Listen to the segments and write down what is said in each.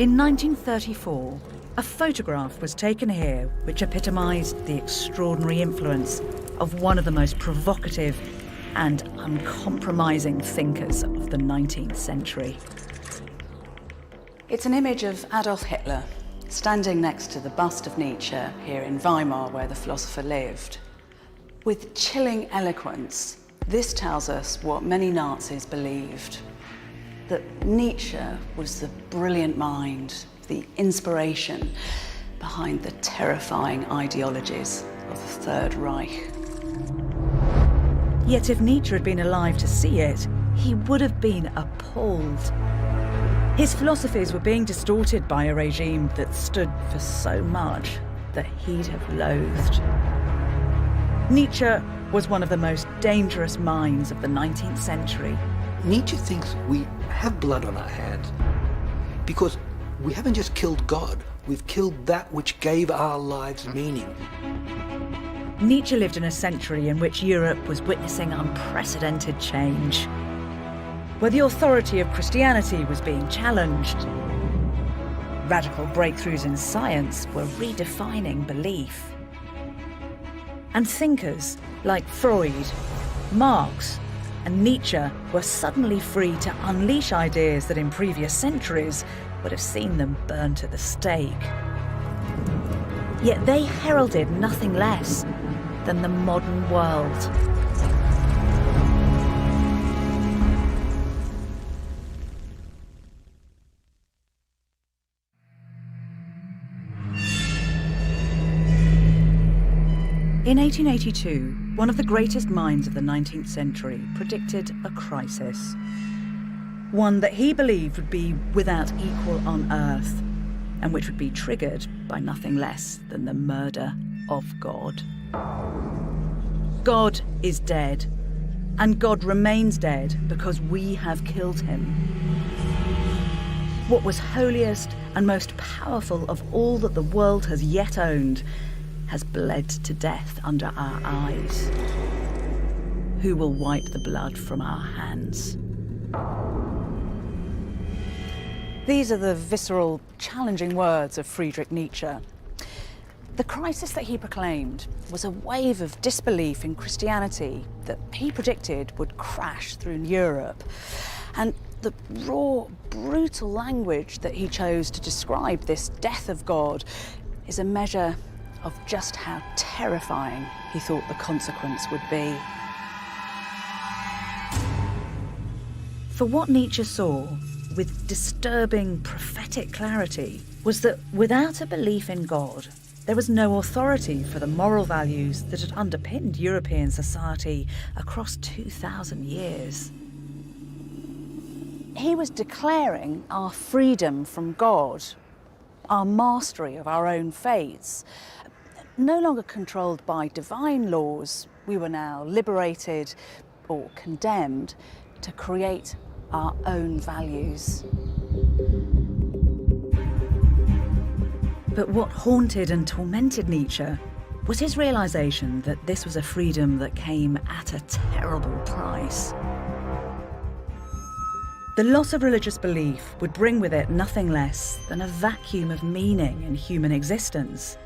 In 1934, a photograph was taken here which epitomised the extraordinary influence of one of the most provocative and uncompromising thinkers of the 19th century. It's an image of Adolf Hitler standing next to the bust of Nietzsche here in Weimar, where the philosopher lived. With chilling eloquence, this tells us what many Nazis believed, that Nietzsche was the brilliant mind, the inspiration behind the terrifying ideologies of the Third Reich. Yet if Nietzsche had been alive to see it, he would have been appalled. His philosophies were being distorted by a regime that stood for so much that he'd have loathed. Nietzsche was one of the most dangerous minds of the 19th century. Nietzsche thinks we have blood on our hands because we haven't just killed God, we've killed that which gave our lives meaning. Nietzsche lived in a century in which Europe was witnessing unprecedented change, where the authority of Christianity was being challenged. Radical breakthroughs in science were redefining belief. And thinkers like Freud, Marx, and Nietzsche were suddenly free to unleash ideas that in previous centuries would have seen them burned to the stake. Yet they heralded nothing less than the modern world. In 1882, one of the greatest minds of the 19th century predicted a crisis. One that he believed would be without equal on Earth, and which would be triggered by nothing less than the murder of God. God is dead, and God remains dead because we have killed him. What was holiest and most powerful of all that the world has yet owned has bled to death under our eyes. Who will wipe the blood from our hands? These are the visceral, challenging words of Friedrich Nietzsche. The crisis that he proclaimed was a wave of disbelief in Christianity that he predicted would crash through Europe. And the raw, brutal language that he chose to describe this death of God is a measure of just how terrifying he thought the consequence would be. For what Nietzsche saw, with disturbing prophetic clarity, was that without a belief in God, there was no authority for the moral values that had underpinned European society across 2,000 years. He was declaring our freedom from God, our mastery of our own fates. No longer controlled by divine laws, we were now liberated or condemned to create our own values. But what haunted and tormented Nietzsche was his realisation that this was a freedom that came at a terrible price. The loss of religious belief would bring with it nothing less than a vacuum of meaning in human existence.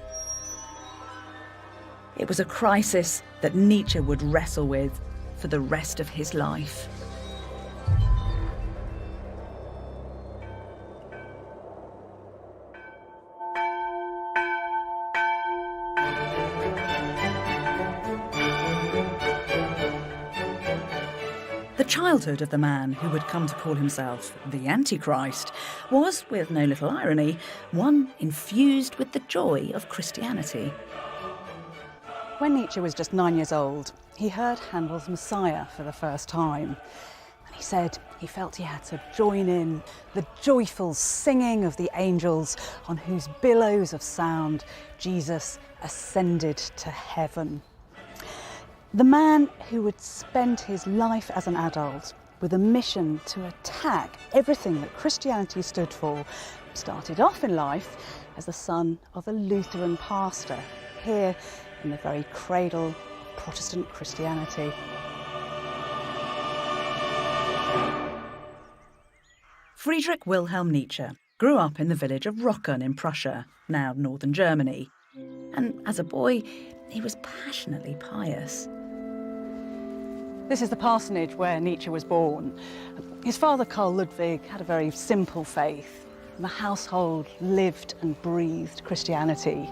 It was a crisis that Nietzsche would wrestle with for the rest of his life. The childhood of the man who would come to call himself the Antichrist was, with no little irony, one infused with the joy of Christianity. When Nietzsche was just 9 years old, he heard Handel's Messiah for the first time. And he said he felt he had to join in the joyful singing of the angels on whose billows of sound Jesus ascended to heaven. The man who would spend his life as an adult with a mission to attack everything that Christianity stood for started off in life as the son of a Lutheran pastor here in the very cradle of Protestant Christianity. Friedrich Wilhelm Nietzsche grew up in the village of Rocken in Prussia, now northern Germany. And as a boy, he was passionately pious. This is the parsonage where Nietzsche was born. His father, Karl Ludwig, had a very simple faith, and the household lived and breathed Christianity.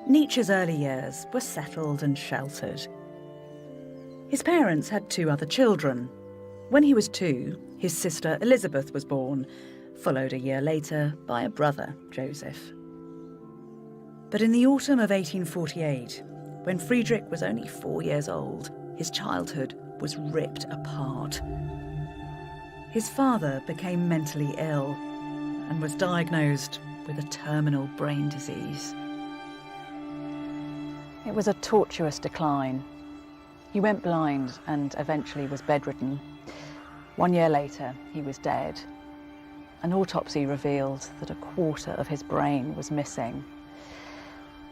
Nietzsche's early years were settled and sheltered. His parents had 2 other children. When he was 2, his sister Elisabeth was born, followed a year later by a brother, Joseph. But in the autumn of 1848, when Friedrich was only 4 years old, his childhood was ripped apart. His father became mentally ill and was diagnosed with a terminal brain disease. It was a tortuous decline. He went blind and eventually was bedridden. 1 year later, he was dead. An autopsy revealed that a quarter of his brain was missing.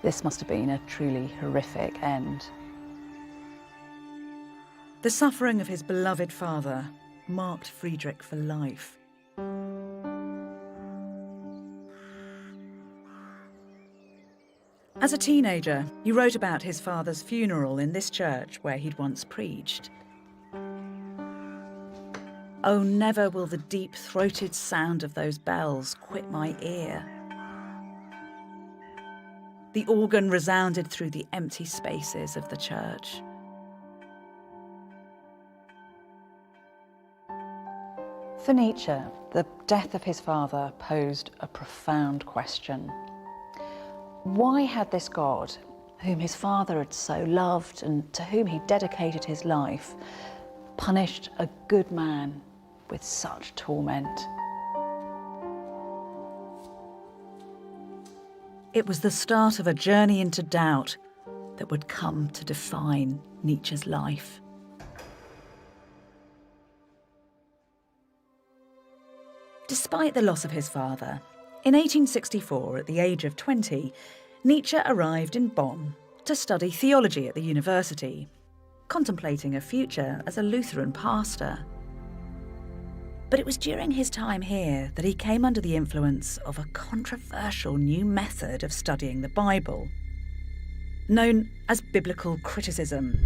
This must have been a truly horrific end. The suffering of his beloved father marked Friedrich for life. As a teenager, he wrote about his father's funeral in this church where he'd once preached. "Oh, never will the deep-throated sound of those bells quit my ear." The organ resounded through the empty spaces of the church. For Nietzsche, the death of his father posed a profound question. Why had this God, whom his father had so loved and to whom he dedicated his life, punished a good man with such torment? It was the start of a journey into doubt that would come to define Nietzsche's life. Despite the loss of his father, in 1864, at the age of 20, Nietzsche arrived in Bonn to study theology at the university, contemplating a future as a Lutheran pastor. But it was during his time here that he came under the influence of a controversial new method of studying the Bible, known as biblical criticism.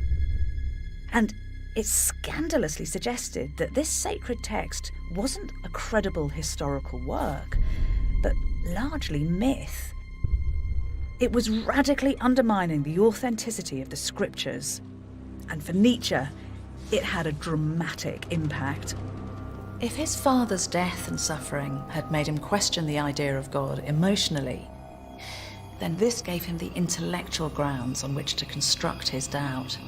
And it scandalously suggested that this sacred text wasn't a credible historical work, but largely myth. It was radically undermining the authenticity of the scriptures. And for Nietzsche, it had a dramatic impact. If his father's death and suffering had made him question the idea of God emotionally, then this gave him the intellectual grounds on which to construct his doubt.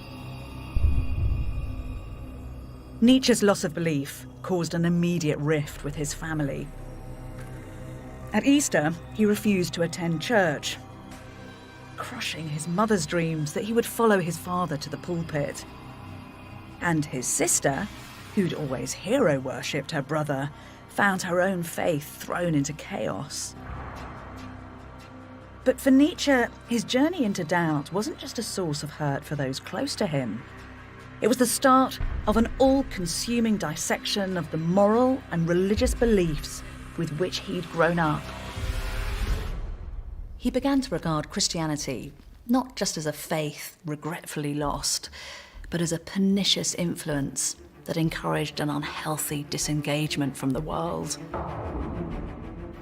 Nietzsche's loss of belief caused an immediate rift with his family. At Easter, he refused to attend church, crushing his mother's dreams that he would follow his father to the pulpit. And his sister, who'd always hero-worshipped her brother, found her own faith thrown into chaos. But for Nietzsche, his journey into doubt wasn't just a source of hurt for those close to him. It was the start of an all-consuming dissection of the moral and religious beliefs with which he'd grown up. He began to regard Christianity not just as a faith regretfully lost, but as a pernicious influence that encouraged an unhealthy disengagement from the world.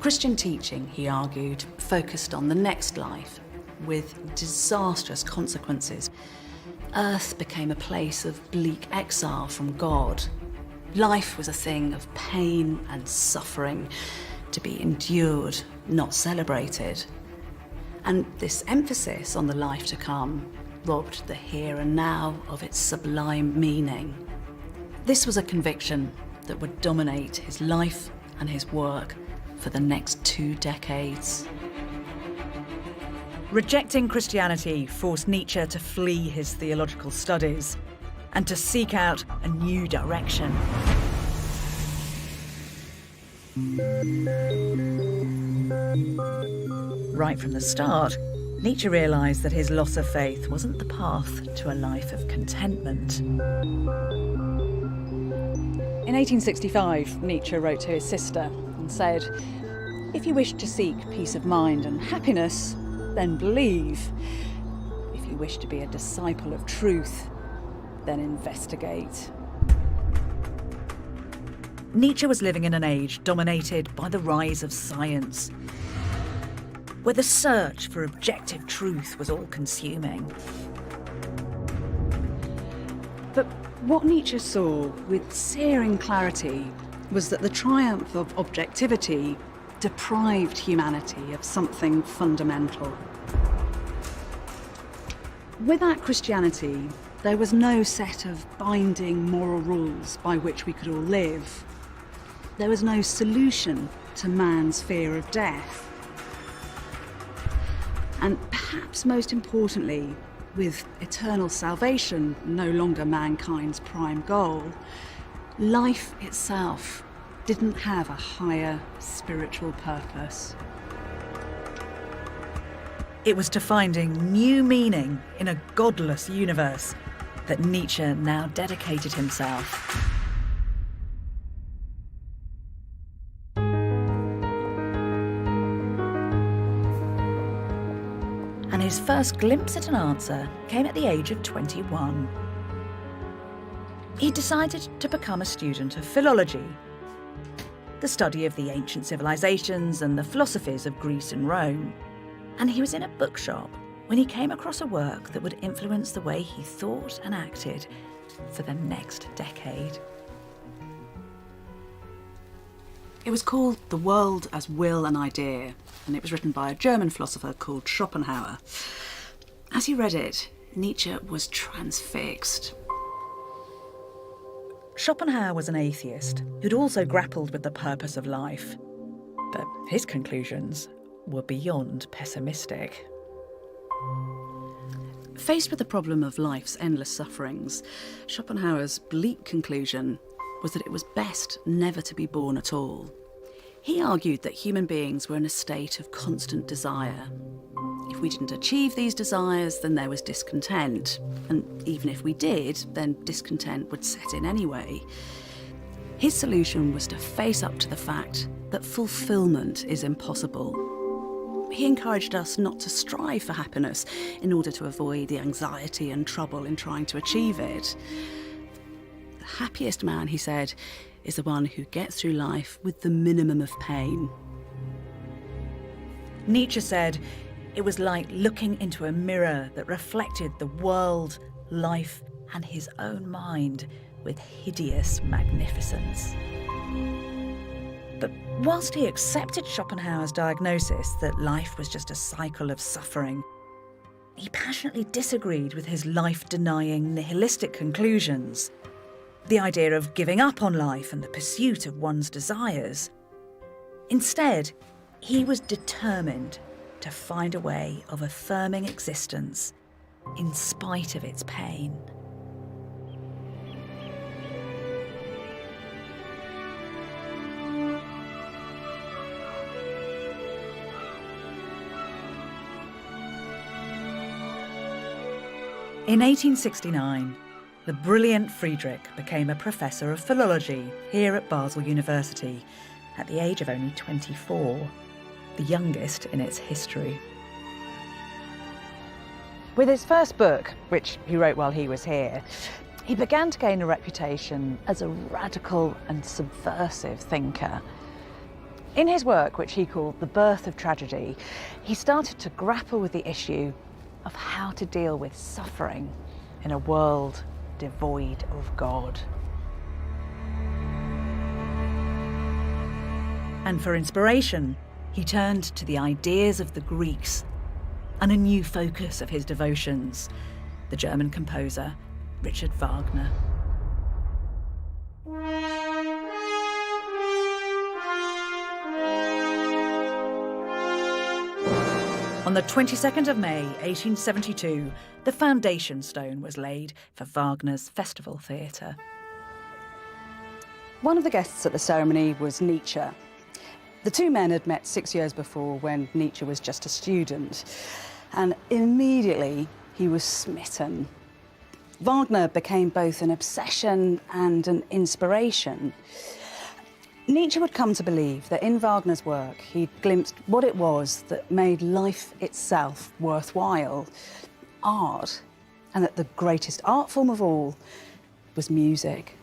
Christian teaching, he argued, focused on the next life, with disastrous consequences. Earth became a place of bleak exile from God. Life was a thing of pain and suffering, to be endured, not celebrated. And this emphasis on the life to come robbed the here and now of its sublime meaning. This was a conviction that would dominate his life and his work for the next 2 decades. Rejecting Christianity forced Nietzsche to flee his theological studies and to seek out a new direction. Right from the start, Nietzsche realised that his loss of faith wasn't the path to a life of contentment. In 1865, Nietzsche wrote to his sister and said, "If you wish to seek peace of mind and happiness, then believe. If you wish to be a disciple of truth, then investigate." Nietzsche was living in an age dominated by the rise of science, where the search for objective truth was all-consuming. But what Nietzsche saw with searing clarity was that the triumph of objectivity deprived humanity of something fundamental. Without Christianity, there was no set of binding moral rules by which we could all live. There was no solution to man's fear of death. And perhaps most importantly, with eternal salvation no longer mankind's prime goal, life itself didn't have a higher spiritual purpose. It was to finding new meaning in a godless universe that Nietzsche now dedicated himself. And his first glimpse at an answer came at the age of 21. He decided to become a student of philology, the study of the ancient civilizations and the philosophies of Greece and Rome. And he was in a bookshop when he came across a work that would influence the way he thought and acted for the next decade. It was called The World as Will and Idea, and it was written by a German philosopher called Schopenhauer. As he read it, Nietzsche was transfixed. Schopenhauer was an atheist who'd also grappled with the purpose of life, but his conclusions were beyond pessimistic. Faced with the problem of life's endless sufferings, Schopenhauer's bleak conclusion was that it was best never to be born at all. He argued that human beings were in a state of constant desire. If we didn't achieve these desires, then there was discontent. And even if we did, then discontent would set in anyway. His solution was to face up to the fact that fulfilment is impossible. He encouraged us not to strive for happiness in order to avoid the anxiety and trouble in trying to achieve it. The happiest man, he said, is the one who gets through life with the minimum of pain. Nietzsche said it was like looking into a mirror that reflected the world, life, and his own mind with hideous magnificence. But whilst he accepted Schopenhauer's diagnosis that life was just a cycle of suffering, he passionately disagreed with his life-denying nihilistic conclusions. The idea of giving up on life and the pursuit of one's desires. Instead, he was determined to find a way of affirming existence in spite of its pain. In 1869, the brilliant Friedrich became a professor of philology here at Basel University at the age of only 24, the youngest in its history. With his first book, which he wrote while he was here, he began to gain a reputation as a radical and subversive thinker. In his work, which he called The Birth of Tragedy, he started to grapple with the issue of how to deal with suffering in a world devoid of God. And for inspiration, he turned to the ideas of the Greeks and a new focus of his devotions, the German composer Richard Wagner. On the 22nd of May, 1872, the foundation stone was laid for Wagner's Festival Theatre. One of the guests at the ceremony was Nietzsche. The two men had met 6 years before when Nietzsche was just a student, and immediately he was smitten. Wagner became both an obsession and an inspiration. Nietzsche would come to believe that in Wagner's work he'd glimpsed what it was that made life itself worthwhile, art, and that the greatest art form of all was music.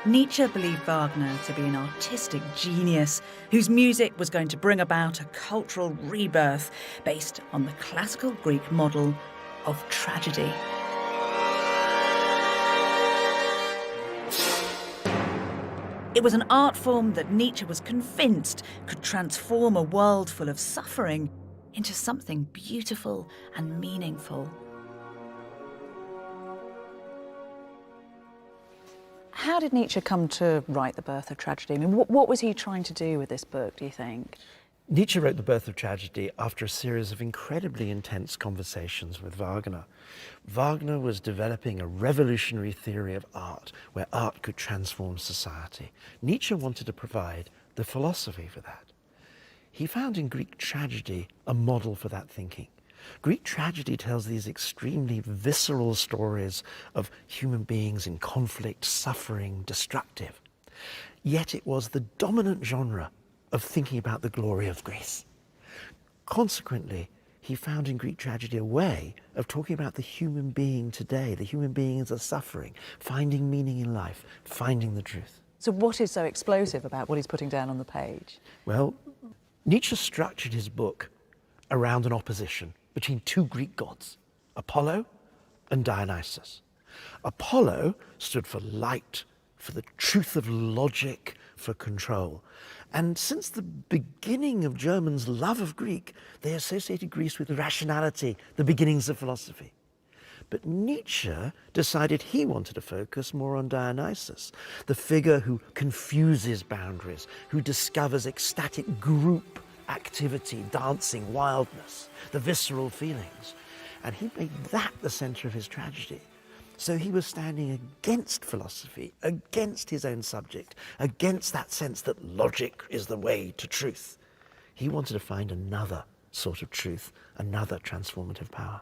Nietzsche believed Wagner to be an artistic genius whose music was going to bring about a cultural rebirth based on the classical Greek model of tragedy. It was an art form that Nietzsche was convinced could transform a world full of suffering into something beautiful and meaningful. How did Nietzsche come to write The Birth of Tragedy? I mean, what was he trying to do with this book, do you think? Nietzsche wrote The Birth of Tragedy after a series of incredibly intense conversations with Wagner. Wagner was developing a revolutionary theory of art, where art could transform society. Nietzsche wanted to provide the philosophy for that. He found in Greek tragedy a model for that thinking. Greek tragedy tells these extremely visceral stories of human beings in conflict, suffering, destructive. Yet it was the dominant genre of thinking about the glory of grace. Consequently, he found in Greek tragedy a way of talking about the human being today, the human being as a suffering, finding meaning in life, finding the truth. So what is so explosive about what he's putting down on the page? Well, Nietzsche structured his book around an opposition between two Greek gods, Apollo and Dionysus. Apollo stood for light, for the truth of logic, for control. And since the beginning of Germans' love of Greek, they associated Greece with rationality, the beginnings of philosophy. But Nietzsche decided he wanted to focus more on Dionysus, the figure who confuses boundaries, who discovers ecstatic group activity, dancing, wildness, the visceral feelings. And he made that the center of his tragedy. So he was standing against philosophy, against his own subject, against that sense that logic is the way to truth. He wanted to find another sort of truth, another transformative power.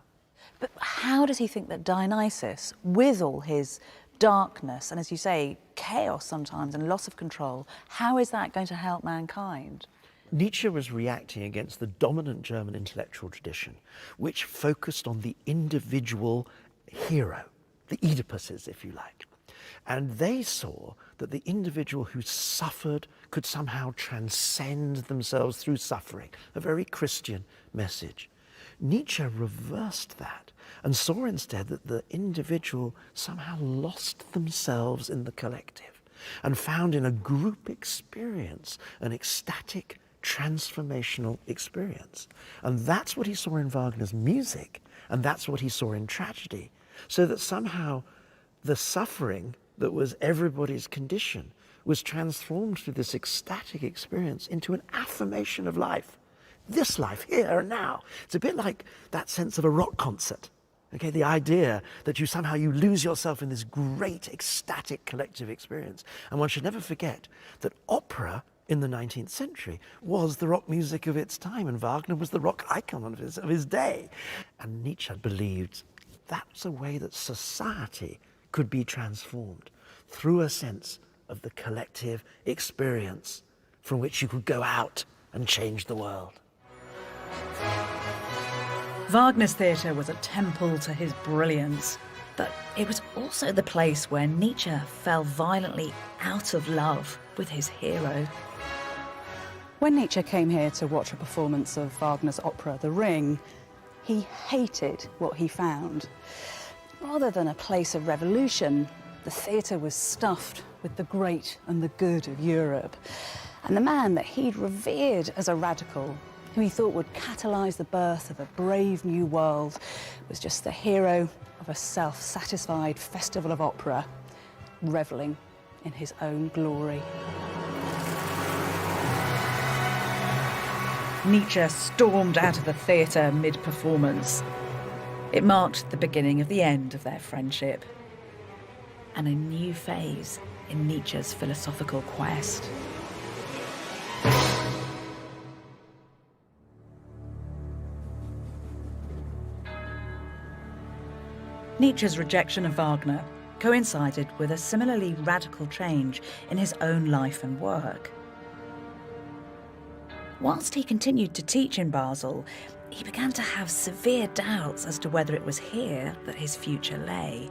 But how does he think that Dionysus, with all his darkness and, as you say, chaos sometimes and loss of control, how is that going to help mankind? Nietzsche was reacting against the dominant German intellectual tradition, which focused on the individual hero, the Oedipuses, if you like. And they saw that the individual who suffered could somehow transcend themselves through suffering, a very Christian message. Nietzsche reversed that and saw instead that the individual somehow lost themselves in the collective and found in a group experience an ecstatic, transformational experience. And that's what he saw in Wagner's music, and that's what he saw in tragedy. So that somehow the suffering that was everybody's condition was transformed through this ecstatic experience into an affirmation of life. This life, here and now. It's a bit like that sense of a rock concert. Okay, the idea that you somehow lose yourself in this great ecstatic collective experience. And one should never forget that opera in the 19th century was the rock music of its time, and Wagner was the rock icon of his day. And Nietzsche believed that's a way that society could be transformed through a sense of the collective experience from which you could go out and change the world. Wagner's theatre was a temple to his brilliance, but it was also the place where Nietzsche fell violently out of love with his hero. When Nietzsche came here to watch a performance of Wagner's opera, The Ring, he hated what he found. Rather than a place of revolution, the theatre was stuffed with the great and the good of Europe. And the man that he'd revered as a radical, who he thought would catalyse the birth of a brave new world, was just the hero of a self-satisfied festival of opera, revelling in his own glory. Nietzsche stormed out of the theatre mid-performance. It marked the beginning of the end of their friendship and a new phase in Nietzsche's philosophical quest. Nietzsche's rejection of Wagner coincided with a similarly radical change in his own life and work. Whilst he continued to teach in Basel, he began to have severe doubts as to whether it was here that his future lay.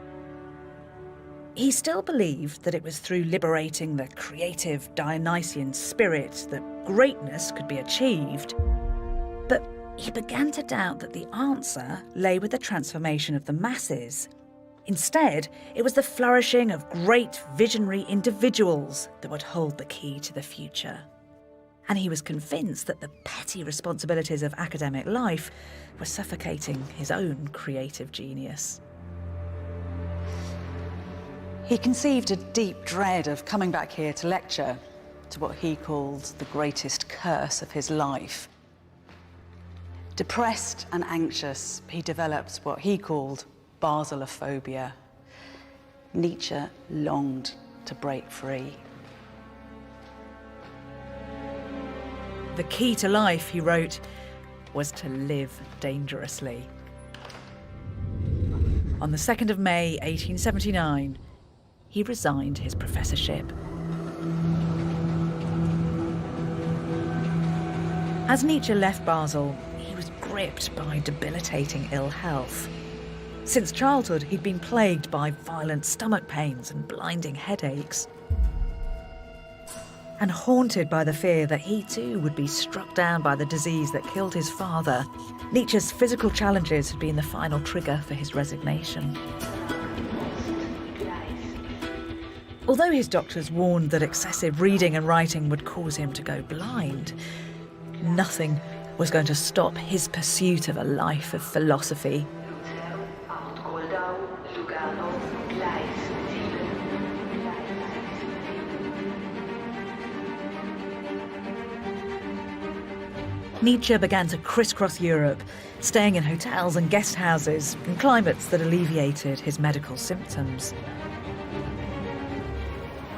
He still believed that it was through liberating the creative Dionysian spirit that greatness could be achieved, but he began to doubt that the answer lay with the transformation of the masses. Instead, it was the flourishing of great visionary individuals that would hold the key to the future. And he was convinced that the petty responsibilities of academic life were suffocating his own creative genius. He conceived a deep dread of coming back here to lecture, to what he called the greatest curse of his life. Depressed and anxious, he developed what he called Baselophobia. Nietzsche longed to break free. The key to life, he wrote, was to live dangerously. On the 2nd of May, 1879, he resigned his professorship. As Nietzsche left Basel, he was gripped by debilitating ill health. Since childhood, he'd been plagued by violent stomach pains and blinding headaches. And haunted by the fear that he too would be struck down by the disease that killed his father, Nietzsche's physical challenges had been the final trigger for his resignation. Although his doctors warned that excessive reading and writing would cause him to go blind, nothing was going to stop his pursuit of a life of philosophy. Nietzsche began to crisscross Europe, staying in hotels and guest houses in climates that alleviated his medical symptoms.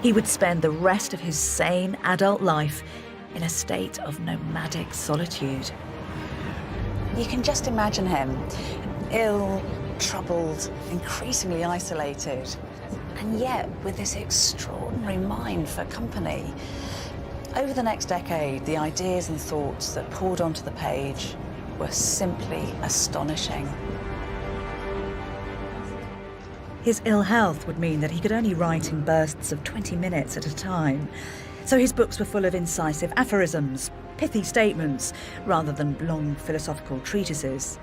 He would spend the rest of his sane adult life in a state of nomadic solitude. You can just imagine him, ill, troubled, increasingly isolated, and yet with this extraordinary mind for company. Over the next decade, the ideas and thoughts that poured onto the page were simply astonishing. His ill health would mean that he could only write in bursts of 20 minutes at a time, so his books were full of incisive aphorisms, pithy statements, rather than long philosophical treatises.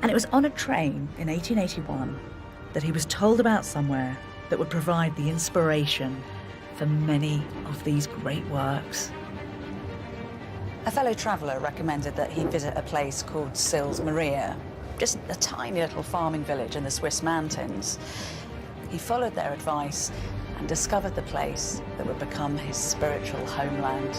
And it was on a train in 1881 that he was told about somewhere that would provide the inspiration for many of these great works. A fellow traveller recommended that he visit a place called Sils Maria, just a tiny little farming village in the Swiss mountains. He followed their advice and discovered the place that would become his spiritual homeland.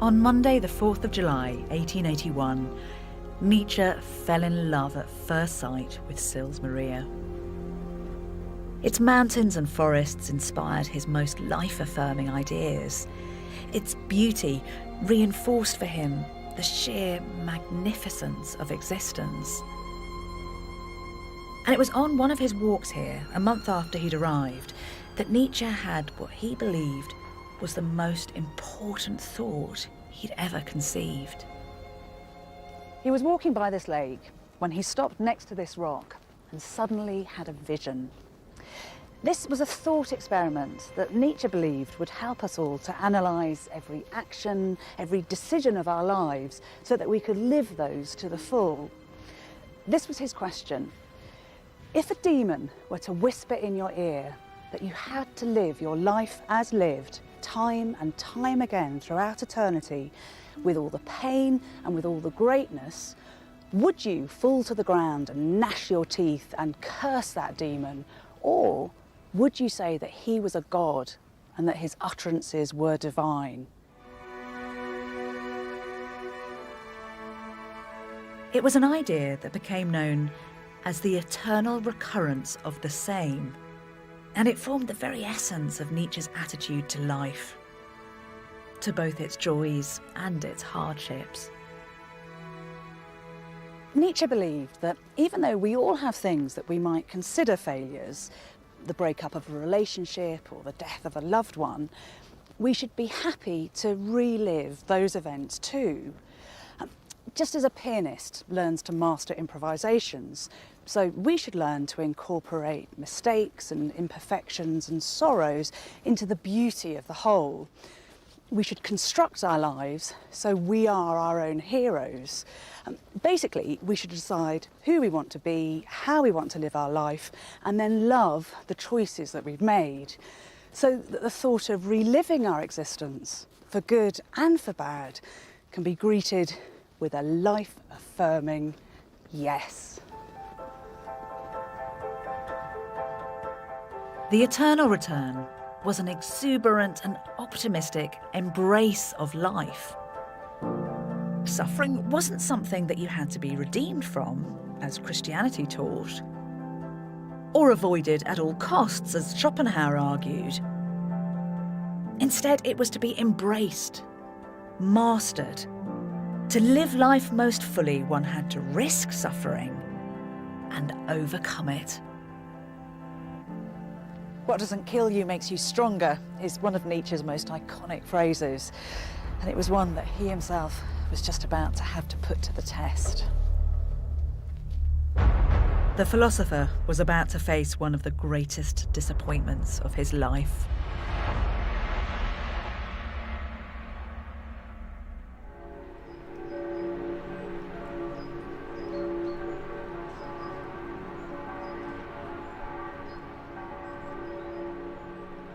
On Monday, the 4th of July, 1881, Nietzsche fell in love at first sight with Sils Maria. Its mountains and forests inspired his most life-affirming ideas. Its beauty reinforced for him the sheer magnificence of existence. And it was on one of his walks here, a month after he'd arrived, that Nietzsche had what he believed was the most important thought he'd ever conceived. He was walking by this lake when he stopped next to this rock and suddenly had a vision. This was a thought experiment that Nietzsche believed would help us all to analyse every action, every decision of our lives, so that we could live those to the full. This was his question. If a demon were to whisper in your ear that you had to live your life as lived, time and time again throughout eternity, with all the pain and with all the greatness, would you fall to the ground and gnash your teeth and curse that demon? Or would you say that he was a god and that his utterances were divine? It was an idea that became known as the eternal recurrence of the same, and it formed the very essence of Nietzsche's attitude to life, to both its joys and its hardships. Nietzsche believed that even though we all have things that we might consider failures, the breakup of a relationship or the death of a loved one, we should be happy to relive those events too. Just as a pianist learns to master improvisations, so we should learn to incorporate mistakes and imperfections and sorrows into the beauty of the whole. We should construct our lives so we are our own heroes. Basically, we should decide who we want to be, how we want to live our life, and then love the choices that we've made, so that the thought of reliving our existence, for good and for bad, can be greeted with a life-affirming yes. The eternal return was an exuberant and optimistic embrace of life. Suffering wasn't something that you had to be redeemed from, as Christianity taught, or avoided at all costs, as Schopenhauer argued. Instead, it was to be embraced, mastered. To live life most fully, one had to risk suffering and overcome it. What doesn't kill you makes you stronger is one of Nietzsche's most iconic phrases, and it was one that he himself was just about to have to put to the test. The philosopher was about to face one of the greatest disappointments of his life.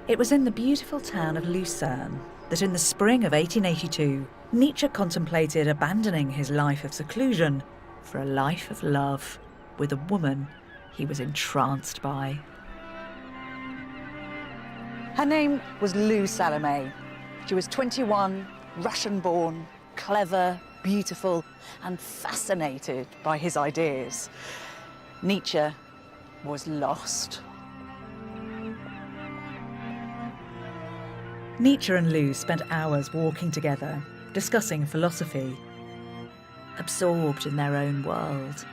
It was in the beautiful town of Lucerne that in the spring of 1882, Nietzsche contemplated abandoning his life of seclusion for a life of love with a woman he was entranced by. Her name was Lou Salome. She was 21, Russian-born, clever, beautiful, and fascinated by his ideas. Nietzsche was lost. Nietzsche and Lou spent hours walking together, discussing philosophy, absorbed in their own world.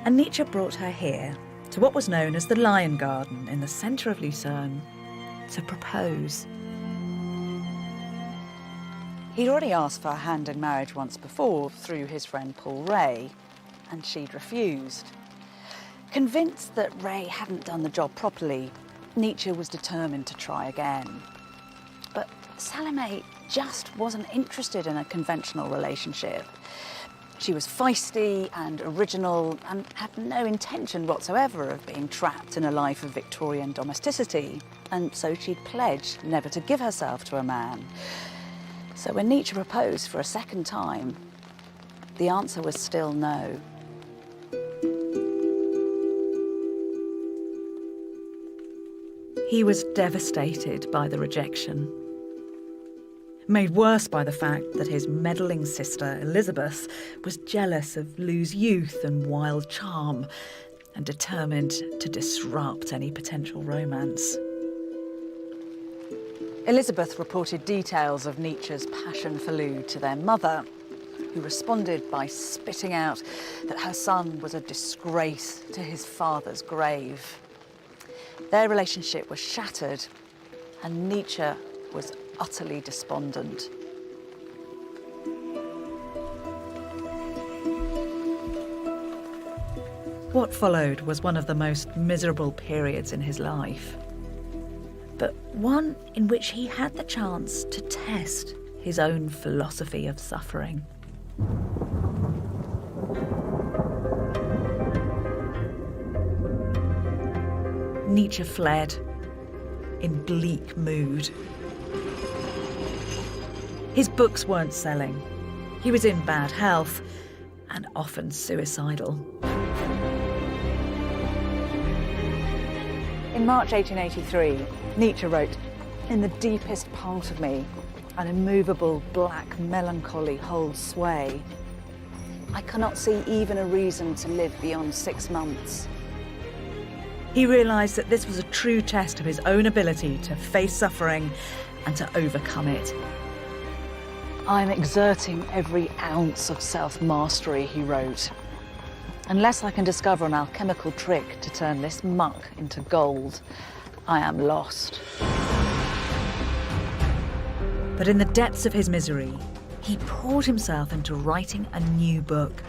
And Nietzsche brought her here, to what was known as the Lion Garden in the centre of Lucerne, to propose. He'd already asked for her hand in marriage once before through his friend Paul Ray, and she'd refused. Convinced that Ray hadn't done the job properly, Nietzsche was determined to try again. But Salome just wasn't interested in a conventional relationship. She was feisty and original and had no intention whatsoever of being trapped in a life of Victorian domesticity, and so she'd pledged never to give herself to a man. So when Nietzsche proposed for a second time, the answer was still no. He was devastated by the rejection, made worse by the fact that his meddling sister, Elisabeth, was jealous of Lou's youth and wild charm and determined to disrupt any potential romance. Elisabeth reported details of Nietzsche's passion for Lou to their mother, who responded by spitting out that her son was a disgrace to his father's grave. Their relationship was shattered, and Nietzsche was utterly despondent. What followed was one of the most miserable periods in his life, but one in which he had the chance to test his own philosophy of suffering. Nietzsche fled, in bleak mood. His books weren't selling. He was in bad health and often suicidal. In March 1883, Nietzsche wrote, "In the deepest part of me, an immovable black melancholy holds sway. I cannot see even a reason to live beyond 6 months." He realised that this was a true test of his own ability to face suffering and to overcome it. "I'm exerting every ounce of self-mastery," he wrote. "Unless I can discover an alchemical trick to turn this muck into gold, I am lost." But in the depths of his misery, he poured himself into writing a new book,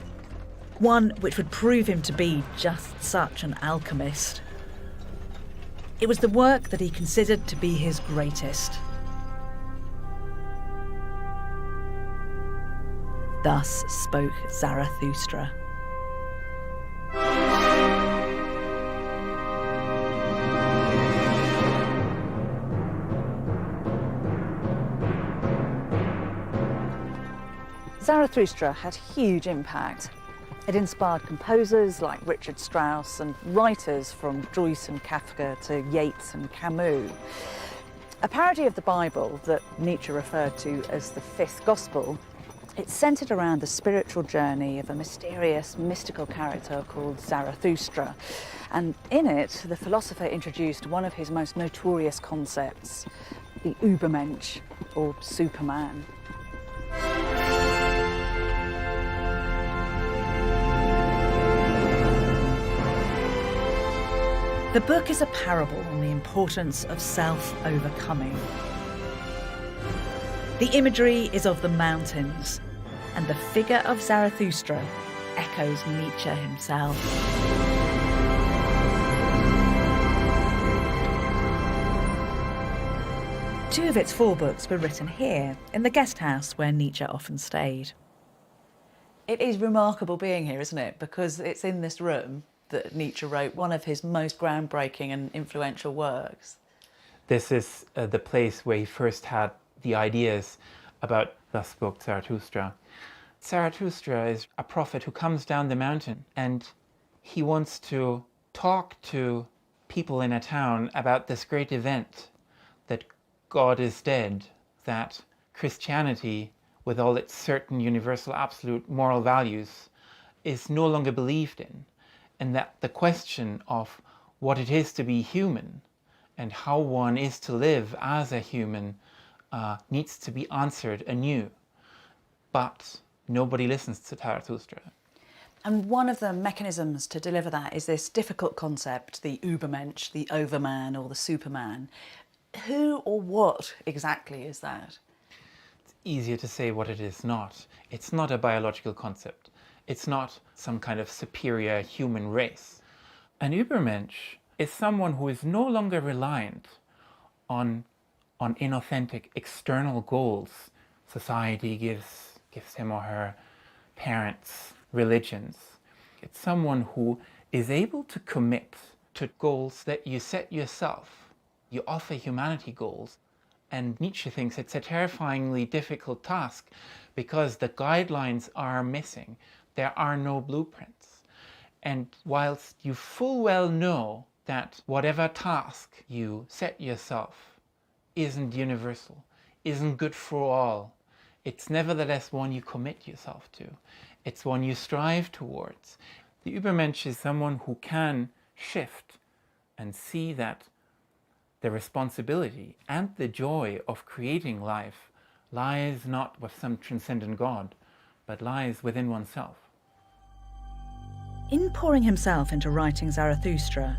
one which would prove him to be just such an alchemist. It was the work that he considered to be his greatest. Thus spoke Zarathustra. Zarathustra had huge impact. It inspired composers like Richard Strauss and writers from Joyce and Kafka to Yeats and Camus. A parody of the Bible that Nietzsche referred to as the Fifth Gospel, it's centred around the spiritual journey of a mysterious, mystical character called Zarathustra. And in it, the philosopher introduced one of his most notorious concepts, the Übermensch, or Superman. The book is a parable on the importance of self-overcoming. The imagery is of the mountains, and the figure of Zarathustra echoes Nietzsche himself. Two of its 4 books were written here, in the guest house where Nietzsche often stayed. It is remarkable being here, isn't it? Because it's in this room that Nietzsche wrote one of his most groundbreaking and influential works. This is the place where he first had the ideas about Thus Spoke Zarathustra. Zarathustra is a prophet who comes down the mountain, and he wants to talk to people in a town about this great event, that God is dead, that Christianity, with all its certain universal absolute moral values, is no longer believed in, and that the question of what it is to be human and how one is to live as a human needs to be answered anew. But nobody listens to Zarathustra. And one of the mechanisms to deliver that is this difficult concept, the Übermensch, the overman or the Superman. Who or what exactly is that? It's easier to say what it is not. It's not a biological concept. It's not some kind of superior human race. An Übermensch is someone who is no longer reliant on inauthentic external goals society gives him or her, parents, religions. It's someone who is able to commit to goals that you set yourself. You offer humanity goals, and Nietzsche thinks it's a terrifyingly difficult task because the guidelines are missing. There are no blueprints. And whilst you full well know that whatever task you set yourself isn't universal, isn't good for all, it's nevertheless one you commit yourself to. It's one you strive towards. The Übermensch is someone who can shift and see that the responsibility and the joy of creating life lies not with some transcendent God, but lies within oneself. In pouring himself into writing Zarathustra,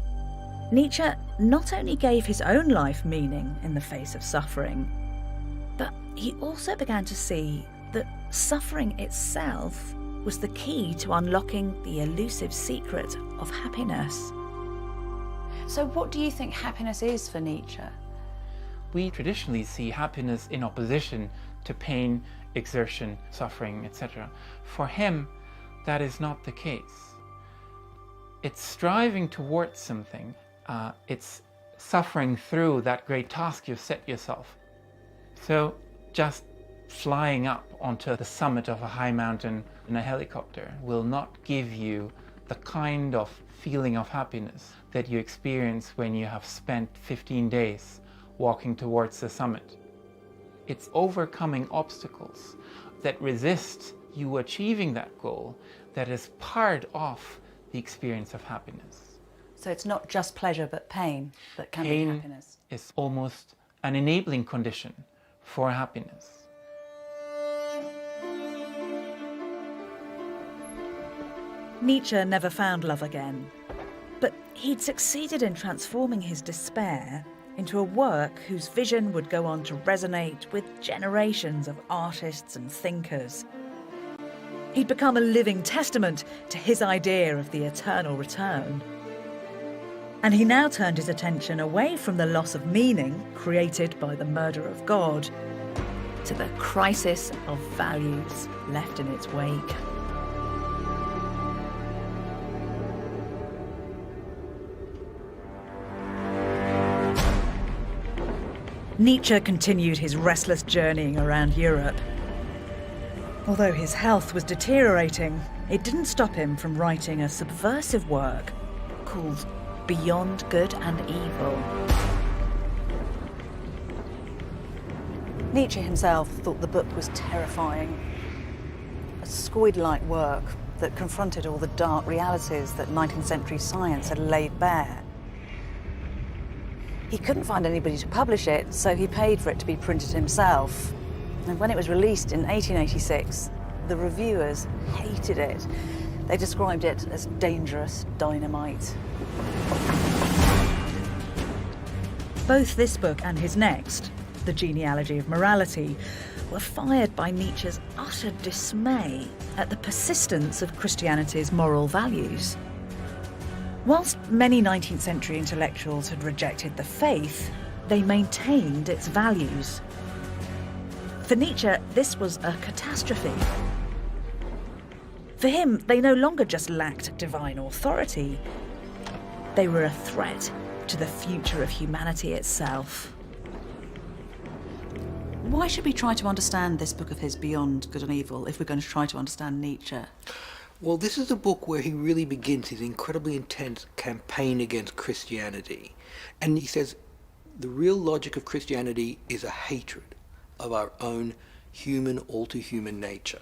Nietzsche not only gave his own life meaning in the face of suffering, but he also began to see that suffering itself was the key to unlocking the elusive secret of happiness. So what do you think happiness is for Nietzsche? We traditionally see happiness in opposition to pain, exertion, suffering, etc. For him, that is not the case. It's striving towards something. It's suffering through that great task you've set yourself. So just flying up onto the summit of a high mountain in a helicopter will not give you the kind of feeling of happiness that you experience when you have spent 15 days walking towards the summit. It's overcoming obstacles that resist you achieving that goal that is part of the experience of happiness. So it's not just pleasure but pain that can be happiness. Pain is almost an enabling condition for happiness. Nietzsche never found love again, but he'd succeeded in transforming his despair into a work whose vision would go on to resonate with generations of artists and thinkers. He'd become a living testament to his idea of the eternal return. And he now turned his attention away from the loss of meaning created by the murder of God to the crisis of values left in its wake. Nietzsche continued his restless journeying around Europe. Although his health was deteriorating, it didn't stop him from writing a subversive work called Beyond Good and Evil. Nietzsche himself thought the book was terrifying. A Scoid-like work that confronted all the dark realities that 19th century science had laid bare. He couldn't find anybody to publish it, so he paid for it to be printed himself. And when it was released in 1886, the reviewers hated it. They described it as dangerous dynamite. Both this book and his next, The Genealogy of Morality, were fired by Nietzsche's utter dismay at the persistence of Christianity's moral values. Whilst many 19th century intellectuals had rejected the faith, they maintained its values. For Nietzsche, this was a catastrophe. For him, they no longer just lacked divine authority, they were a threat to the future of humanity itself. Why should we try to understand this book of his, Beyond Good and Evil, if we're going to try to understand Nietzsche? Well, this is a book where he really begins his incredibly intense campaign against Christianity. And he says the real logic of Christianity is a hatred of our own human, all-too-human nature.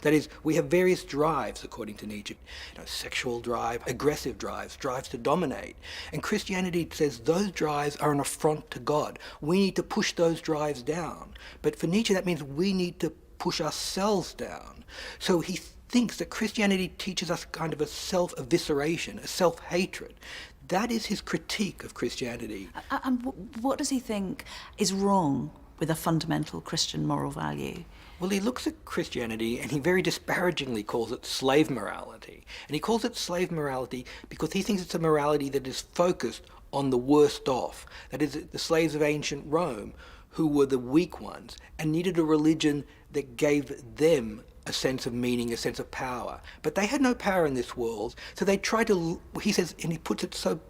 That is, we have various drives, according to Nietzsche, sexual drive, aggressive drives, drives to dominate. And Christianity says those drives are an affront to God. We need to push those drives down. But for Nietzsche, that means we need to push ourselves down. So he thinks that Christianity teaches us kind of a self-evisceration, a self-hatred. That is his critique of Christianity. And what does he think is wrong with a fundamental Christian moral value? Well, he looks at Christianity and he very disparagingly calls it slave morality. And he calls it slave morality because he thinks it's a morality that is focused on the worst off. That is, the slaves of ancient Rome, who were the weak ones and needed a religion that gave them a sense of meaning, a sense of power. But they had no power in this world, so they try to, he says, and he puts it so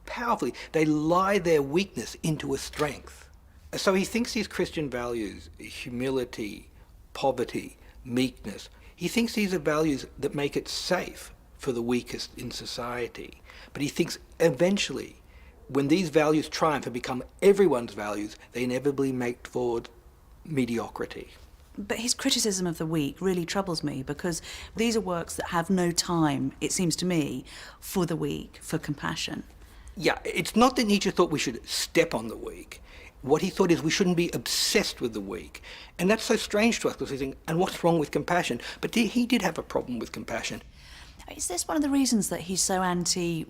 powerfully, they lie their weakness into a strength. So he thinks these Christian values, humility, poverty, meekness, he thinks these are values that make it safe for the weakest in society. But he thinks eventually, when these values triumph and become everyone's values, they inevitably make forward mediocrity. But his criticism of the weak really troubles me because these are works that have no time, it seems to me, for the weak, for compassion. Yeah, it's not that Nietzsche thought we should step on the weak. What he thought is we shouldn't be obsessed with the weak. And that's so strange to us because we think, and what's wrong with compassion? But he did have a problem with compassion. Is this one of the reasons that he's so anti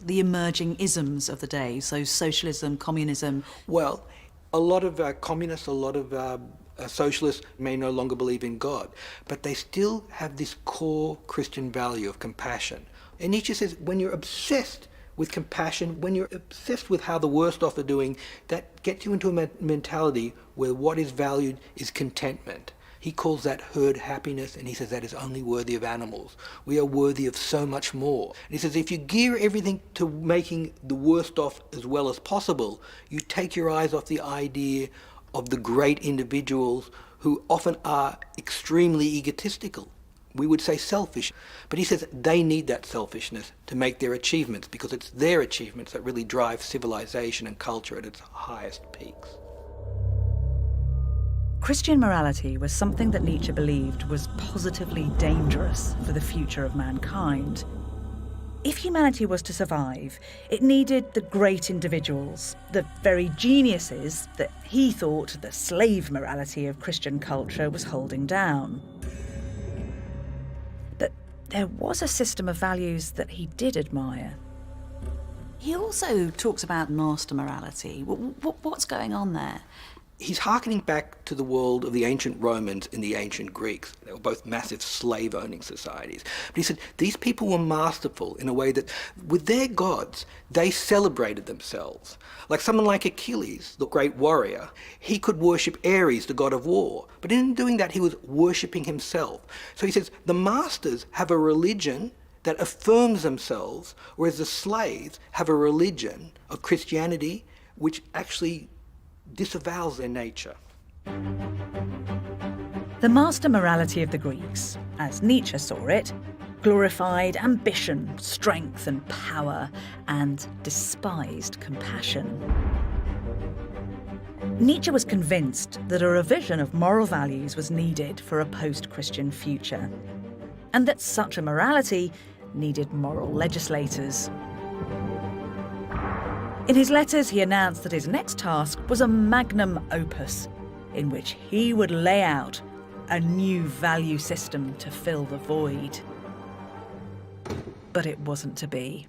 the emerging isms of the day, so socialism, communism? Well, a lot of communists, a lot of socialists may no longer believe in God, but they still have this core Christian value of compassion. And Nietzsche says when you're obsessed with compassion, when you're obsessed with how the worst off are doing, that gets you into a mentality where what is valued is contentment. He calls that herd happiness, and he says that is only worthy of animals. We are worthy of so much more. And he says if you gear everything to making the worst off as well as possible, you take your eyes off the idea of the great individuals who often are extremely egotistical. We would say selfish. But he says they need that selfishness to make their achievements, because it's their achievements that really drive civilization and culture at its highest peaks. Christian morality was something that Nietzsche believed was positively dangerous for the future of mankind. If humanity was to survive, it needed the great individuals, the very geniuses that he thought the slave morality of Christian culture was holding down. But there was a system of values that he did admire. He also talks about master morality. What's going on there? He's hearkening back to the world of the ancient Romans and the ancient Greeks. They were both massive slave-owning societies. But he said these people were masterful in a way that with their gods, they celebrated themselves. Like someone like Achilles, the great warrior, he could worship Ares, the god of war. But in doing that, he was worshipping himself. So he says the masters have a religion that affirms themselves, whereas the slaves have a religion of Christianity which actually disavows their nature. The master morality of the Greeks, as Nietzsche saw it, glorified ambition, strength and power, and despised compassion. Nietzsche was convinced that a revision of moral values was needed for a post-Christian future, and that such a morality needed moral legislators. In his letters, he announced that his next task was a magnum opus in which he would lay out a new value system to fill the void. But it wasn't to be.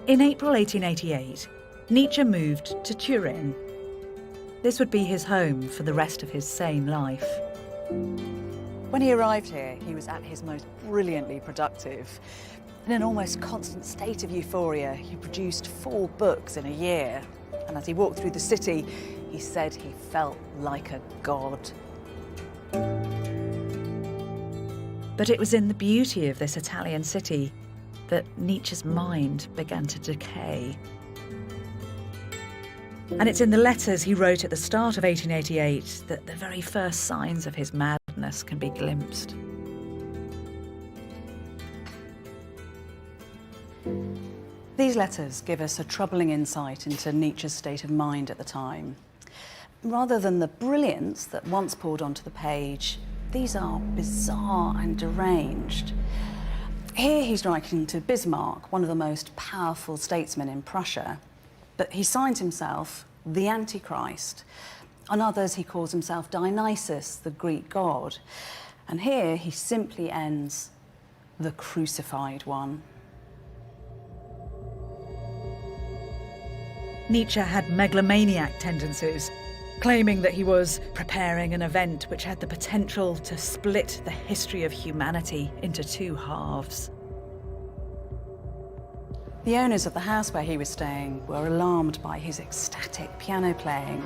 In April 1888, Nietzsche moved to Turin. This would be his home for the rest of his sane life. When he arrived here, he was at his most brilliantly productive. In an almost constant state of euphoria, he produced 4 books in a year. And as he walked through the city, he said he felt like a god. But it was in the beauty of this Italian city that Nietzsche's mind began to decay. And it's in the letters he wrote at the start of 1888 that the very first signs of his madness can be glimpsed. These letters give us a troubling insight into Nietzsche's state of mind at the time. Rather than the brilliance that once poured onto the page, these are bizarre and deranged. Here he's writing to Bismarck, one of the most powerful statesmen in Prussia, but he signs himself the Antichrist. On others he calls himself Dionysus, the Greek god. And here he simply ends the crucified one. Nietzsche had megalomaniac tendencies, claiming that he was preparing an event which had the potential to split the history of humanity into 2 halves. The owners of the house where he was staying were alarmed by his ecstatic piano playing,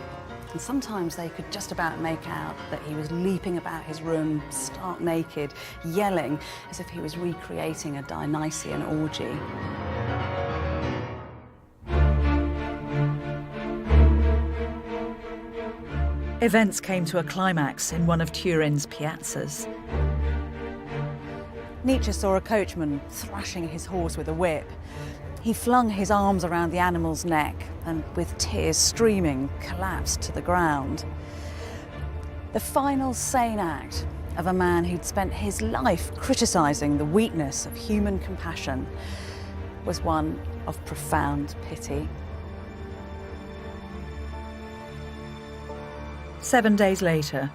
and sometimes they could just about make out that he was leaping about his room, stark naked, yelling as if he was recreating a Dionysian orgy. Events came to a climax in one of Turin's piazzas. Nietzsche saw a coachman thrashing his horse with a whip. He flung his arms around the animal's neck and, with tears streaming, collapsed to the ground. The final sane act of a man who'd spent his life criticising the weakness of human compassion was one of profound pity. 7 days later,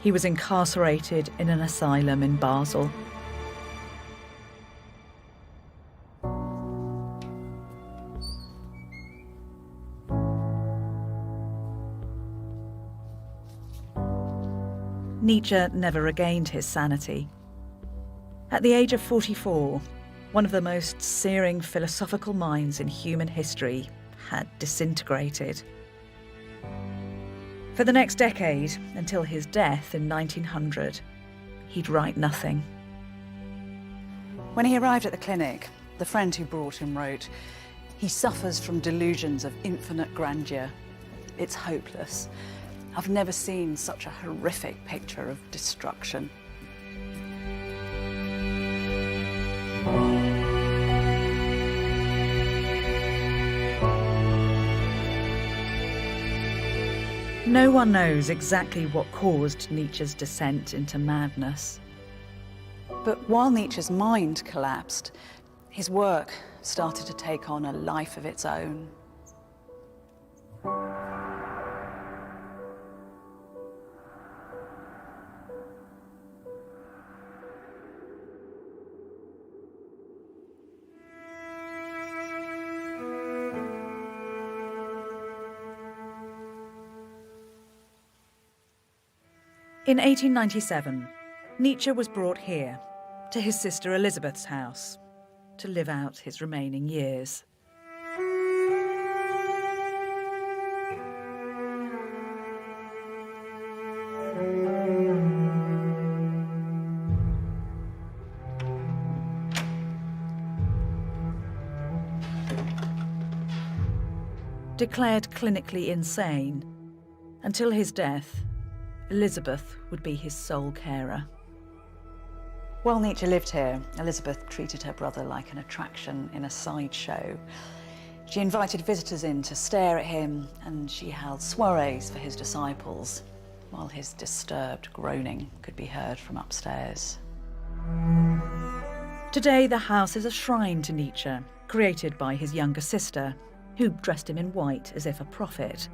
he was incarcerated in an asylum in Basel. Nietzsche never regained his sanity. At the age of 44, one of the most searing philosophical minds in human history, had disintegrated. For the next decade, until his death in 1900, he'd write nothing. When he arrived at the clinic, the friend who brought him wrote, "He suffers from delusions of infinite grandeur. It's hopeless. I've never seen such a horrific picture of destruction." No one knows exactly what caused Nietzsche's descent into madness. But while Nietzsche's mind collapsed, his work started to take on a life of its own. In 1897, Nietzsche was brought here, to his sister Elisabeth's house, to live out his remaining years. Declared clinically insane, until his death, Elisabeth would be his sole carer. While Nietzsche lived here, Elisabeth treated her brother like an attraction in a sideshow. She invited visitors in to stare at him, and she held soirees for his disciples, while his disturbed groaning could be heard from upstairs. Today, the house is a shrine to Nietzsche, created by his younger sister, who dressed him in white as if a prophet.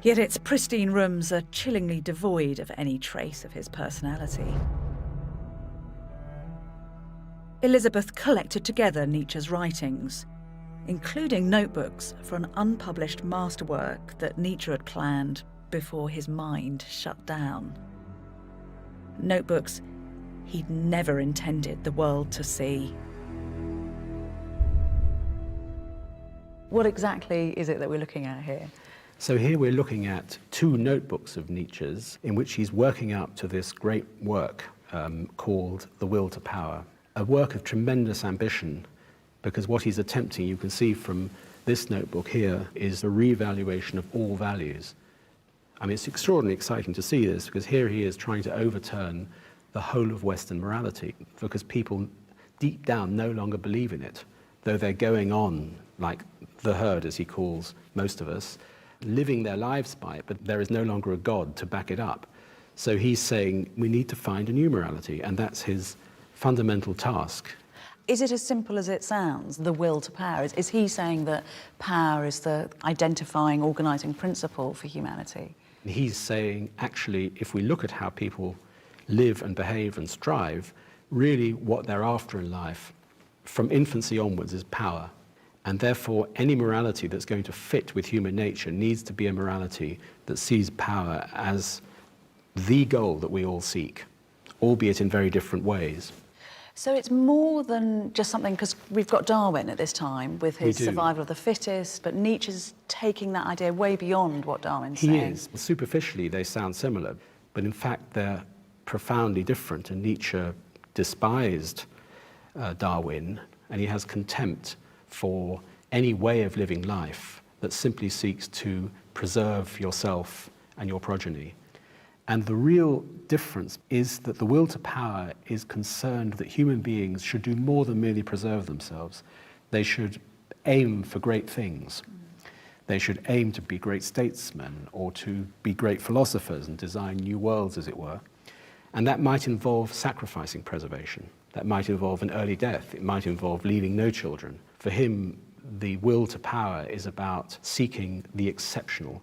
Yet its pristine rooms are chillingly devoid of any trace of his personality. Elisabeth collected together Nietzsche's writings, including notebooks for an unpublished masterwork that Nietzsche had planned before his mind shut down. Notebooks he'd never intended the world to see. What exactly is it that we're looking at here? So here we're looking at two notebooks of Nietzsche's in which he's working up to this great work called The Will to Power, a work of tremendous ambition, because what he's attempting, you can see from this notebook here, is a reevaluation of all values. I mean, it's extraordinarily exciting to see this, because here he is trying to overturn the whole of Western morality, because people deep down no longer believe in it, though they're going on like the herd, as he calls most of us, living their lives by it, but there is no longer a God to back it up. So he's saying we need to find a new morality, and that's his fundamental task. Is it as simple as it sounds, the will to power? Is he saying that power is the identifying, organising principle for humanity? He's saying, actually, if we look at how people live and behave and strive, really what they're after in life, from infancy onwards, is power. And therefore, any morality that's going to fit with human nature needs to be a morality that sees power as the goal that we all seek, albeit in very different ways. So it's more than just something, because we've got Darwin at this time with his survival of the fittest, but Nietzsche's taking that idea way beyond what Darwin's saying. He is. Superficially, they sound similar, but in fact, they're profoundly different. And Nietzsche despised Darwin, and he has contempt for any way of living life that simply seeks to preserve yourself and your progeny. And the real difference is that the will to power is concerned that human beings should do more than merely preserve themselves. They should aim for great things. They should aim to be great statesmen or to be great philosophers and design new worlds, as it were. And that might involve sacrificing preservation. That might involve an early death. It might involve leaving no children. For him, the will to power is about seeking the exceptional.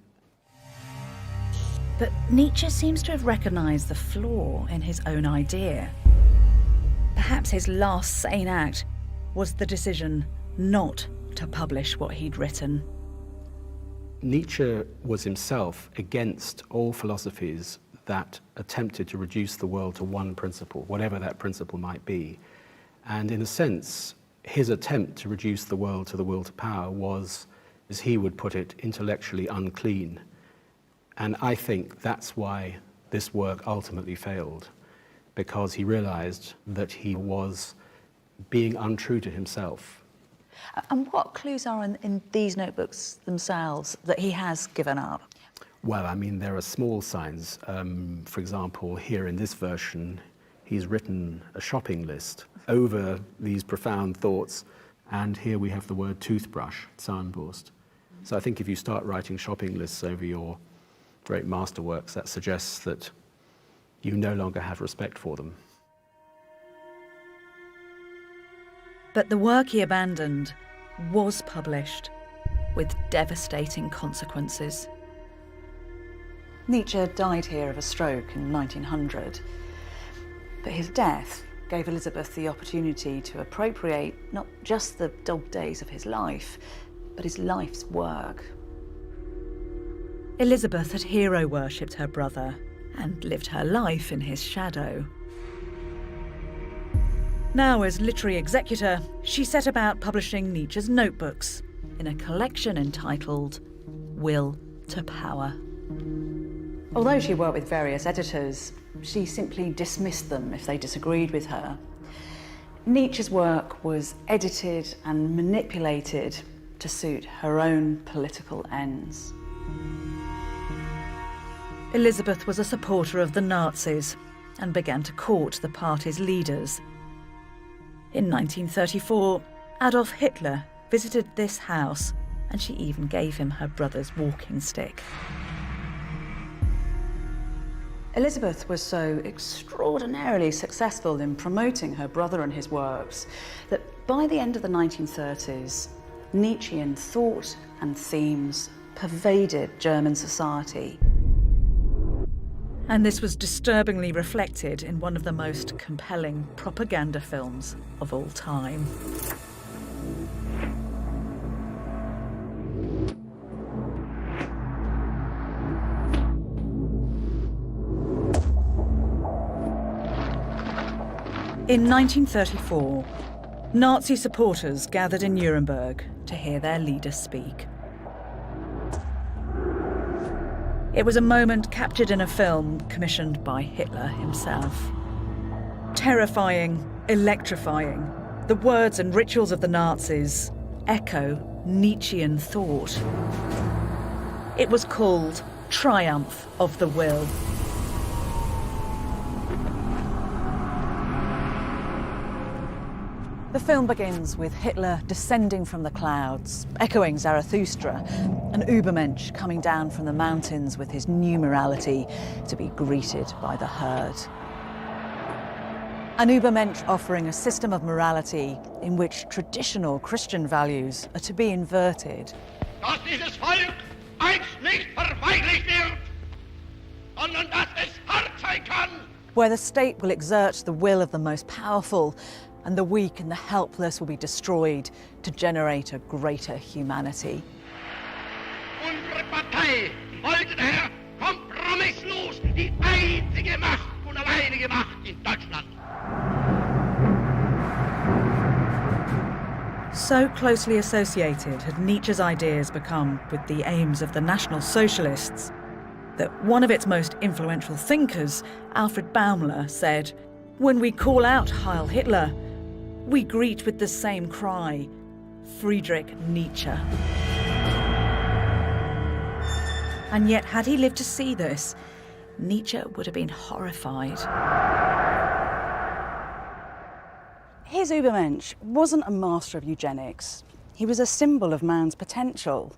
But Nietzsche seems to have recognised the flaw in his own idea. Perhaps his last sane act was the decision not to publish what he'd written. Nietzsche was himself against all philosophies that attempted to reduce the world to one principle, whatever that principle might be. And in a sense, his attempt to reduce the world to the will to power was, as he would put it, intellectually unclean. And I think that's why this work ultimately failed, because he realized that he was being untrue to himself. And what clues are in these notebooks themselves that he has given up? Well, I mean, there are small signs. For example, here in this version, he's written a shopping list over these profound thoughts, and here we have the word toothbrush, Zahnbürste. So I think if you start writing shopping lists over your great masterworks, that suggests that you no longer have respect for them. But the work he abandoned was published with devastating consequences. Nietzsche died here of a stroke in 1900, but his death gave Elisabeth the opportunity to appropriate not just the dog days of his life, but his life's work. Elisabeth had hero-worshipped her brother and lived her life in his shadow. Now, as literary executor, she set about publishing Nietzsche's notebooks in a collection entitled Will to Power. Although she worked with various editors, she simply dismissed them if they disagreed with her. Nietzsche's work was edited and manipulated to suit her own political ends. Elisabeth was a supporter of the Nazis and began to court the party's leaders. In 1934, Adolf Hitler visited this house, and she even gave him her brother's walking stick. Elisabeth was so extraordinarily successful in promoting her brother and his works that by the end of the 1930s, Nietzschean thought and themes pervaded German society. And this was disturbingly reflected in one of the most compelling propaganda films of all time. In 1934, Nazi supporters gathered in Nuremberg to hear their leader speak. It was a moment captured in a film commissioned by Hitler himself. Terrifying, electrifying, the words and rituals of the Nazis echo Nietzschean thought. It was called Triumph of the Will. The film begins with Hitler descending from the clouds, echoing Zarathustra, and Übermensch coming down from the mountains with his new morality to be greeted by the herd. An Übermensch offering a system of morality in which traditional Christian values are to be inverted. Dass dieses Volk einst nicht verweichlicht wird, sondern dass es hart sein kann. Where the state will exert the will of the most powerful, and the weak and the helpless will be destroyed to generate a greater humanity. Unsere Partei wollte daher kompromisslos die einzige Macht und alleinige Macht in Deutschland. So closely associated had Nietzsche's ideas become with the aims of the National Socialists that one of its most influential thinkers, Alfred Baumler, said, "When we call out Heil Hitler, we greet with the same cry, Friedrich Nietzsche." And yet, had he lived to see this, Nietzsche would have been horrified. His Übermensch wasn't a master of eugenics. He was a symbol of man's potential.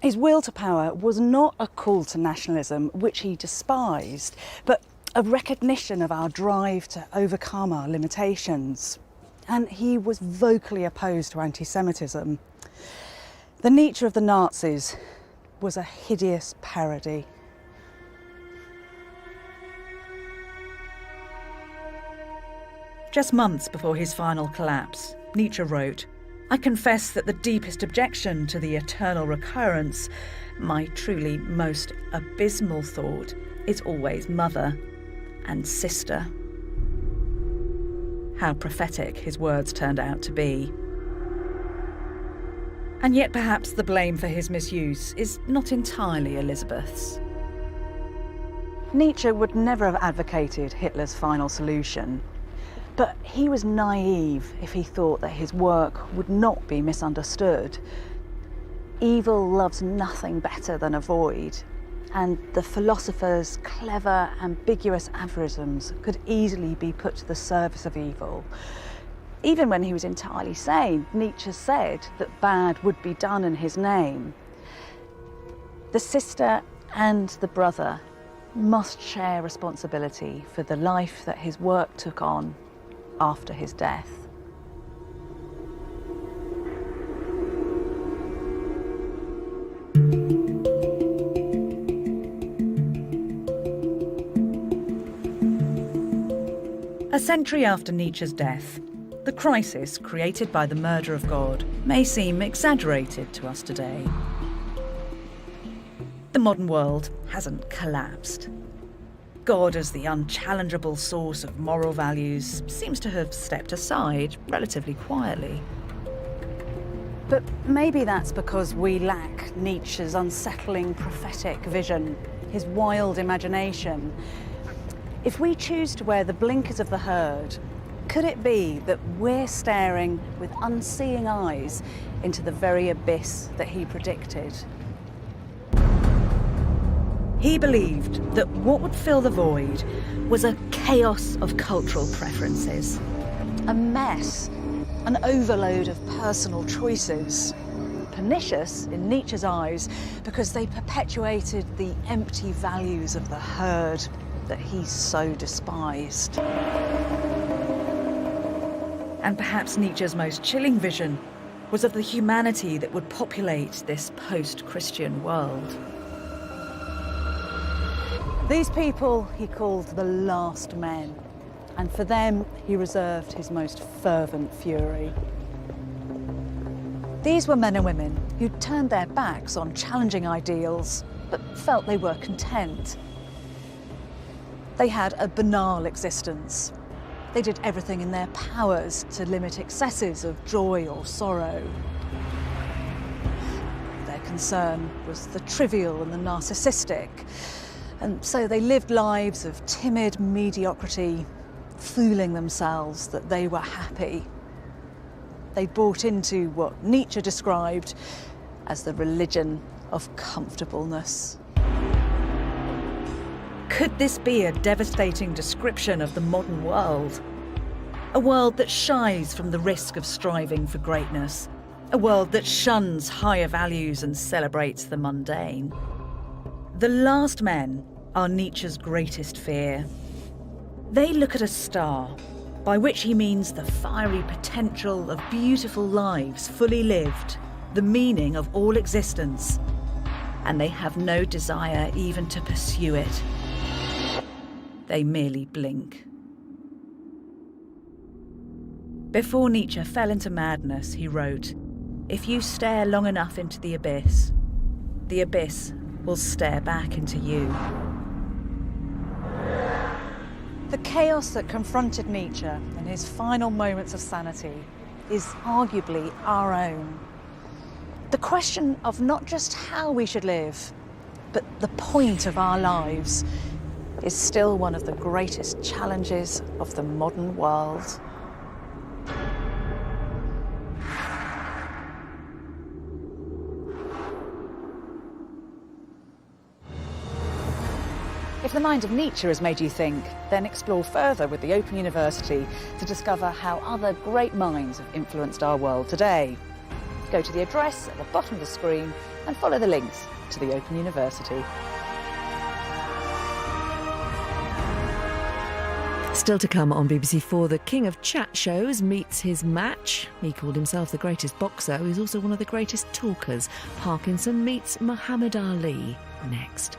His will to power was not a call to nationalism, which he despised, but a recognition of our drive to overcome our limitations. And he was vocally opposed to anti-Semitism. The Nietzsche of the Nazis was a hideous parody. Just months before his final collapse, Nietzsche wrote, "I confess that the deepest objection to the eternal recurrence, my truly most abysmal thought, is always mother and sister." how prophetic his words turned out to be. And yet perhaps the blame for his misuse is not entirely Elisabeth's. Nietzsche would never have advocated Hitler's final solution, but he was naive if he thought that his work would not be misunderstood. Evil loves nothing better than a void, and the philosopher's clever, ambiguous aphorisms could easily be put to the service of evil. Even when he was entirely sane, Nietzsche said that bad would be done in his name. The sister and the brother must share responsibility for the life that his work took on after his death. A century after Nietzsche's death, the crisis created by the murder of God may seem exaggerated to us today. The modern world hasn't collapsed. God, as the unchallengeable source of moral values, seems to have stepped aside relatively quietly. But maybe that's because we lack Nietzsche's unsettling prophetic vision, his wild imagination. If we choose to wear the blinkers of the herd, could it be that we're staring with unseeing eyes into the very abyss that he predicted? He believed that what would fill the void was a chaos of cultural preferences. A mess, an overload of personal choices. Pernicious in Nietzsche's eyes because they perpetuated the empty values of the herd that he so despised. And perhaps Nietzsche's most chilling vision was of the humanity that would populate this post-Christian world. These people he called the last men, and for them he reserved his most fervent fury. These were men and women who turned their backs on challenging ideals, but felt they were content. They had a banal existence. They did everything in their powers to limit excesses of joy or sorrow. Their concern was the trivial and the narcissistic, and so they lived lives of timid mediocrity, fooling themselves that they were happy. They bought into what Nietzsche described as the religion of comfortableness. Could this be a devastating description of the modern world? A world that shies from the risk of striving for greatness. A world that shuns higher values and celebrates the mundane. The last men are Nietzsche's greatest fear. They look at a star, by which he means the fiery potential of beautiful lives fully lived, the meaning of all existence, and they have no desire even to pursue it. They merely blink. Before Nietzsche fell into madness, he wrote, "If you stare long enough into the abyss will stare back into you." The chaos that confronted Nietzsche in his final moments of sanity is arguably our own. The question of not just how we should live, but the point of our lives is still one of the greatest challenges of the modern world. If the mind of Nietzsche has made you think, then explore further with the Open University to discover how other great minds have influenced our world today. Go to the address at the bottom of the screen and follow the links to the Open University. Still to come on BBC4, the king of chat shows meets his match. He called himself the greatest boxer. He's also one of the greatest talkers. Parkinson meets Muhammad Ali. Next.